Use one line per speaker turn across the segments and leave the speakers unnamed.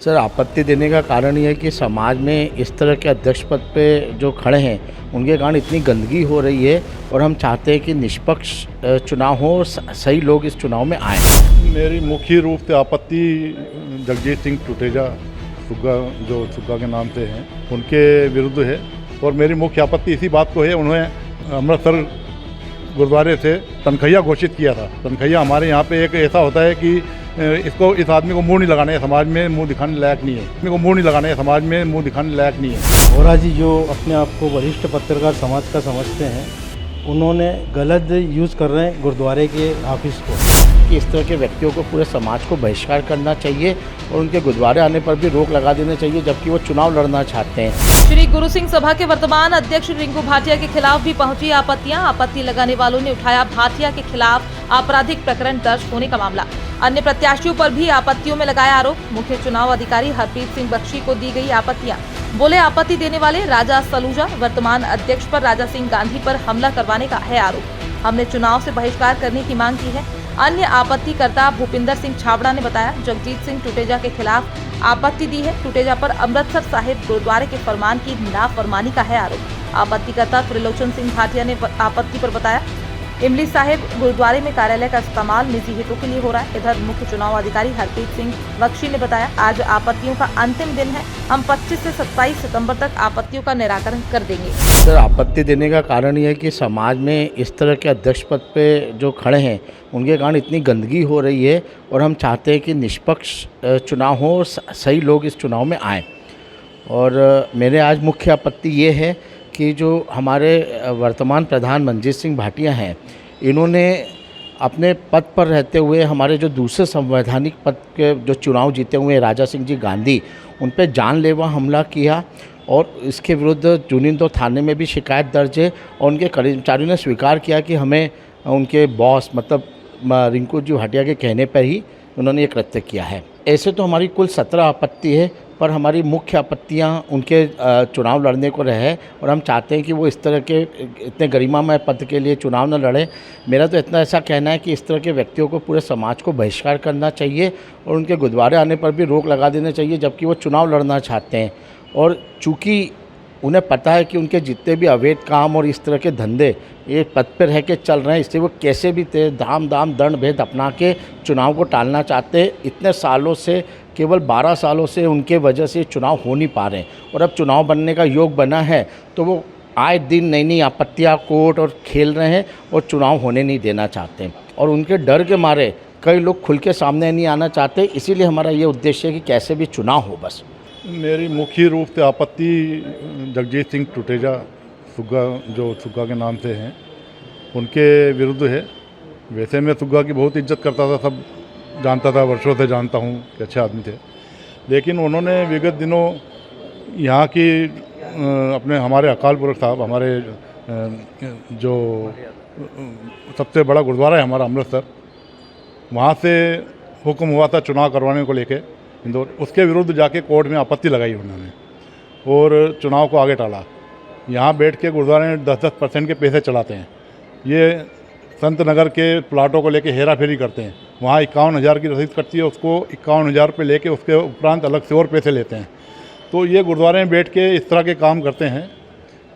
Sir, आपत्ति देने का कारण ये है कि समाज में इस तरह के अध्यक्ष पद पे जो खड़े हैं उनके कारण इतनी गंदगी हो रही है और हम चाहते हैं कि निष्पक्ष चुनाव हो और सही लोग इस चुनाव में आएँ।
मेरी मुख्य रूप से आपत्ति जगजीत सिंह टुटेजा सुग्गा जो सुग्गा के नाम से हैं उनके विरुद्ध है। और मेरी मुख्य आपत्ति इसी बात को है, उन्होंने अमृतसर गुरुद्वारे से तनखैया घोषित किया था। तनखैया हमारे यहाँ पे एक ऐसा होता है कि इस आदमी को मुंह नहीं लगाना है, समाज में मुंह दिखाने लायक नहीं है। आदमी को मुंह नहीं लगाना है, समाज में मुंह दिखाने लायक नहीं है।
वोरा जी जो अपने आप को वरिष्ठ पत्रकार समाज का समझते हैं, उन्होंने गलत यूज़ कर रहे हैं गुरुद्वारे के ऑफिस को।
कि इस तरह के व्यक्तियों को पूरे समाज को बहिष्कार करना चाहिए और उनके गुरुद्वारे आने पर भी रोक लगा देना चाहिए, जबकि वो चुनाव लड़ना चाहते हैं।
श्री गुरु सिंह सभा के वर्तमान अध्यक्ष रिंकू भाटिया के खिलाफ भी पहुंची आपत्तियां। आपत्ति लगाने वालों ने उठाया भाटिया के खिलाफ आपराधिक प्रकरण दर्ज होने का मामला। अन्य प्रत्याशियों पर भी आपत्तियों में लगाया आरोप। मुख्य चुनाव अधिकारी हरप्रीत सिंह बख्शी को दी गई आपत्तियां। बोले, आपत्ति देने वाले राजा सलूजा वर्तमान अध्यक्ष पर राजा सिंह गांधी पर हमला करवाने का है आरोप। हमने चुनाव से बहिष्कार करने की मांग की है। अन्य आपत्तिकर्ता भूपिंदर सिंह छाबड़ा ने बताया, जगजीत सिंह टुटेजा के खिलाफ आपत्ति दी है। टुटेजा पर अमृतसर साहिब गुरुद्वारे के फरमान की नाफरमानी का है आरोप। आपत्तिकर्ता त्रिलोचन सिंह भाटिया ने आपत्ति पर बताया, इमली साहिब गुरुद्वारे में कार्यालय का इस्तेमाल निजी हितों के लिए हो रहा है। इधर मुख्य चुनाव अधिकारी हरप्रीत सिंह बख्शी ने बताया, आज आपत्तियों का अंतिम दिन है। हम 25 से 27 सितंबर तक आपत्तियों का निराकरण कर देंगे।
सर, आपत्ति देने का कारण ये है कि समाज में इस तरह के अध्यक्ष पद पे जो खड़े हैं उनके कारण इतनी गंदगी हो रही है और हम चाहते हैं कि निष्पक्ष चुनाव हो और सही लोग इस चुनाव में आएँ। और मेरे आज मुख्य आपत्ति ये है कि जो हमारे वर्तमान प्रधान मनजीत सिंह भाटिया हैं, इन्होंने अपने पद पर रहते हुए हमारे जो दूसरे संवैधानिक पद के जो चुनाव जीते हुए राजा सिंह जी गांधी, उन पर जानलेवा हमला किया और इसके विरुद्ध जुनिंदो थाने में भी शिकायत दर्ज है। और उनके कर्मचारियों ने स्वीकार किया कि हमें उनके बॉस मतलब रिंकू जी भाटिया के कहने पर ही उन्होंने ये कृत्य किया है। ऐसे तो हमारी कुल 17 आपत्ति है, पर हमारी मुख्य आपत्तियां उनके चुनाव लड़ने को रहे और हम चाहते हैं कि वो इस तरह के इतने गरिमामय पद के लिए चुनाव न लड़े। मेरा तो इतना ऐसा कहना है कि इस तरह के व्यक्तियों को पूरे समाज को बहिष्कार करना चाहिए और उनके गुरुद्वारे आने पर भी रोक लगा देना चाहिए, जबकि वो चुनाव लड़ना चाहते हैं। और चूँकि उन्हें पता है कि उनके जितने भी अवैध काम और इस तरह के धंधे ये पद पर रह के चल रहे हैं, इसलिए वो कैसे भी धाम दंड भेद अपना के चुनाव को टालना चाहते हैं। इतने सालों से, केवल 12 सालों से उनके वजह से चुनाव हो नहीं पा रहे हैं और अब चुनाव बनने का योग बना है तो वो आए दिन नई नई आपत्तियाँ कोर्ट और खेल रहे हैं और चुनाव होने नहीं देना चाहते हैं। और उनके डर के मारे कई लोग खुल के सामने नहीं आना चाहते। इसीलिए हमारा ये उद्देश्य है कि कैसे भी चुनाव हो। बस
मेरी मुख्य रूप से आपत्ति जगजीत सिंह टुटेजा सुग्गा जो सुग्गा के नाम से हैं उनके विरुद्ध है। वैसे मैं सुग्गा की बहुत इज्जत करता था, सब जानता था, वर्षों से जानता हूँ कि अच्छे आदमी थे। लेकिन उन्होंने विगत दिनों यहाँ की अपने हमारे अकाल पुरख साहब, हमारे जो सबसे बड़ा गुरुद्वारा है हमारा अमृतसर, वहाँ से हुक्म हुआ था चुनाव करवाने को लेके इंदौर, उसके विरुद्ध जाके कोर्ट में आपत्ति लगाई उन्होंने और चुनाव को आगे टाला। यहाँ बैठ के गुरुद्वारे में 10-10% के पैसे चलाते हैं। ये संत नगर के प्लाटों को लेके हेरा फेरी करते हैं। वहाँ 51,000 की रसीद कटती है, उसको 51,000 रुपये लेके उसके उपरांत अलग से और पैसे लेते हैं। तो ये गुरुद्वारे में बैठ के इस तरह के काम करते हैं।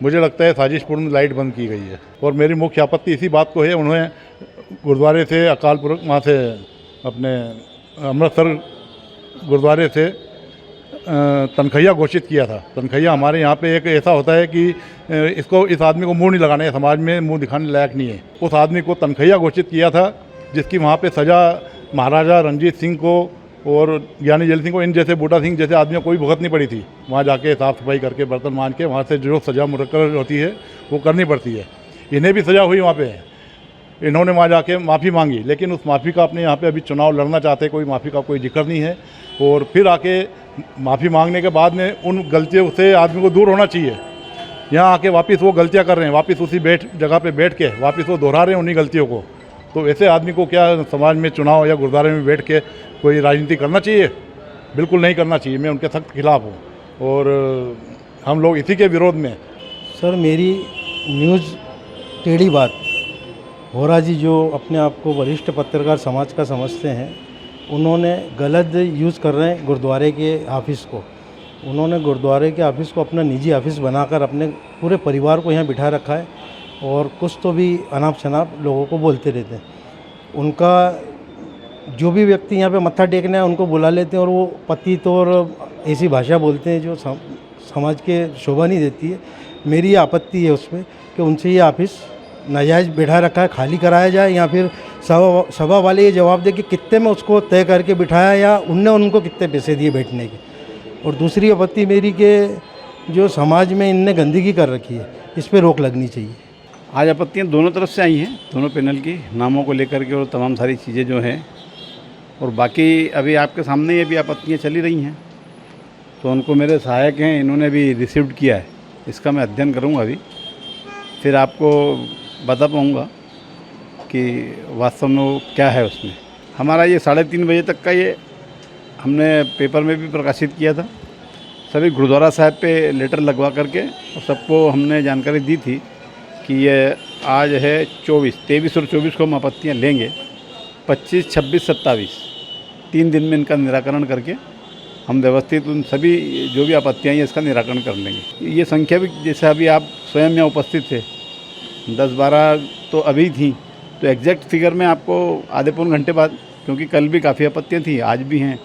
मुझे लगता है साजिशपूर्ण लाइट बंद की गई है। और मेरी मुख्य आपत्ति इसी बात को है, उन्होंने गुरुद्वारे से अकाल पुरख वहाँ से अपने अमृतसर गुरुद्वारे से तनखैया घोषित किया था। तनखैया हमारे यहाँ पे एक ऐसा होता है कि इस आदमी को मुंह नहीं लगाना है, समाज में मुंह दिखाने लायक नहीं है। उस आदमी को तनखैया घोषित किया था जिसकी वहाँ पे सज़ा महाराजा रणजीत सिंह को और ज्ञानी जैल सिंह को, इन जैसे बूटा सिंह जैसे आदमियों को भी भुगतनी पड़ी थी। वहाँ जाके साफ़ सफाई करके बर्तन मान के वहाँ से जो सज़ा मुकर्रर होती है वो करनी पड़ती है। इन्हें भी सज़ा हुई वहाँ पर। इन्होंने वहाँ जाके माफ़ी मांगी, लेकिन उस माफ़ी का अपने यहाँ पे अभी चुनाव लड़ना चाहते, कोई माफ़ी का कोई जिक्र नहीं है। और फिर आके माफ़ी मांगने के बाद में उन गलतियों से आदमी को दूर होना चाहिए। यहाँ आके वापस वो गलतियाँ कर रहे हैं, वापस उसी जगह पे बैठ के वापस वो दोहरा रहे हैं उन्हीं गलतियों को। तो ऐसे आदमी को क्या समाज में चुनाव या गुरुद्वारे में बैठ के कोई राजनीति करना चाहिए? बिल्कुल नहीं करना चाहिए। मैं उनके सख्त खिलाफ़ हूँ और हम लोग इसी के विरोध में।
सर, मेरी न्यूज़ टेढ़ी बात, वोरा जी जो अपने आप को वरिष्ठ पत्रकार समाज का समझते हैं, उन्होंने गलत यूज़ कर रहे हैं गुरुद्वारे के ऑफिस को। उन्होंने गुरुद्वारे के ऑफिस को अपना निजी ऑफिस बनाकर अपने पूरे परिवार को यहाँ बिठा रखा है और कुछ तो भी अनाप शनाप लोगों को बोलते रहते हैं। उनका जो भी व्यक्ति यहाँ पे मत्था टेकना है उनको बुला लेते हैं और वो पतित और ऐसी भाषा बोलते हैं जो समाज के शोभा नहीं देती है। मेरी ये आपत्ति है उसमें कि उनसे ये ऑफिस नाजायज़ बिठा रखा है, खाली कराया जाए या फिर सभा वाले ये जवाब दे कि कितने में उसको तय करके बिठाया या उनने उनको कितने पैसे दिए बैठने के। और दूसरी आपत्ति मेरी कि जो समाज में इनने गंदगी कर रखी है इस पर रोक लगनी चाहिए।
आज आपत्तियाँ दोनों तरफ से आई हैं, दोनों पैनल की नामों को लेकर के और तमाम सारी चीज़ें जो हैं, और बाकी अभी आपके सामने ये भी आपत्तियाँ चली रही हैं। तो उनको मेरे सहायक हैं, इन्होंने भी रिसीव्ड किया है, इसका मैं अध्ययन करूँगा अभी, फिर आपको बता पाऊँगा कि वास्तव में वो क्या है उसमें। हमारा ये 3:30 बजे तक का ये हमने पेपर में भी प्रकाशित किया था। सभी गुरुद्वारा साहब पे लेटर लगवा करके और सबको हमने जानकारी दी थी कि ये आज है 23 और 24 को हम आपत्तियाँ लेंगे। 25, 26, 27 3 दिन में इनका निराकरण करके हम व्यवस्थित उन सभी जो भी आपत्तियाँ हैं इसका निराकरण कर लेंगे। ये संख्या भी जैसे अभी आप स्वयं यहाँ उपस्थित थे 10-12 तो अभी थी, तो एग्जैक्ट फिगर में आपको आधे पौन घंटे बाद, क्योंकि कल भी काफ़ी आपत्तियाँ थी, आज भी हैं,